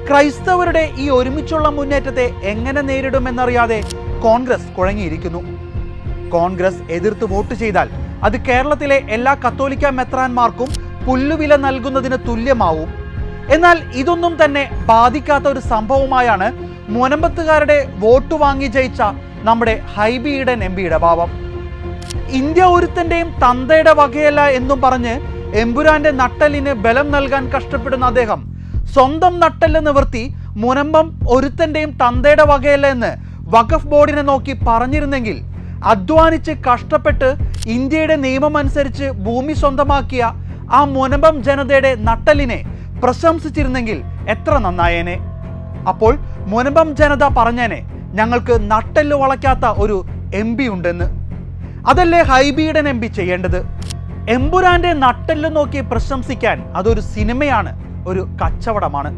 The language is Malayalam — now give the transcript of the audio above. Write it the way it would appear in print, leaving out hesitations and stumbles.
ക്രൈസ്തവരുടെ ഈ ഒരുമിച്ചുള്ള മുന്നേറ്റത്തെ എങ്ങനെ നേരിടുമെന്നറിയാതെ കോൺഗ്രസ് കുഴങ്ങിയിരിക്കുന്നു. കോൺഗ്രസ് എതിർത്ത് വോട്ട് ചെയ്താൽ അത് കേരളത്തിലെ എല്ലാ കത്തോലിക്ക മെത്രാന്മാർക്കും പുല്ലുവില നൽകുന്നതിന് തുല്യമാവും. എന്നാൽ ഇതൊന്നും തന്നെ ബാധിക്കാത്ത ഒരു സംഭവമായാണ് മുനമ്പത്തുകാരുടെ വോട്ട് വാങ്ങി ജയിച്ച നമ്മുടെ ഹൈബി ഈഡൻ എംപിയുടെ ഭാവം. ഇന്ത്യ ഒരുത്തന്റെയും തന്തയുടെ വകയല്ല എന്നും പറഞ്ഞ് എമ്പുരാന്റെ നട്ടലിന് ബലം നൽകാൻ കഷ്ടപ്പെടുന്ന അദ്ദേഹം സ്വന്തം നട്ടല് നിവർത്തി മുനമ്പം ഒരുത്തന്റെയും തന്തയുടെ വകയല്ല എന്ന് വഖഫ് ബോർഡിനെ നോക്കി പറഞ്ഞിരുന്നെങ്കിൽ, അധ്വാനിച്ച് കഷ്ടപ്പെട്ട് ഇന്ത്യയുടെ നിയമം അനുസരിച്ച് ഭൂമി സ്വന്തമാക്കിയ ആ മുനമ്പം ജനതയുടെ നട്ടലിനെ പ്രശംസിച്ചിരുന്നെങ്കിൽ എത്ര നന്നായേനെ. അപ്പോൾ മുനമ്പം ജനത പറഞ്ഞേനെ, ഞങ്ങൾക്ക് നട്ടെല്ല് വളയ്ക്കാത്ത ഒരു MP ഉണ്ടെന്ന്. അതല്ലേ ഹൈബി ഈഡൻ MP ചെയ്യേണ്ടത്? എമ്പുരാന്റെ നട്ടെല്ല് നോക്കി പ്രശംസിക്കാൻ അതൊരു സിനിമയാണ്, ഒരു കച്ചവടമാണ്.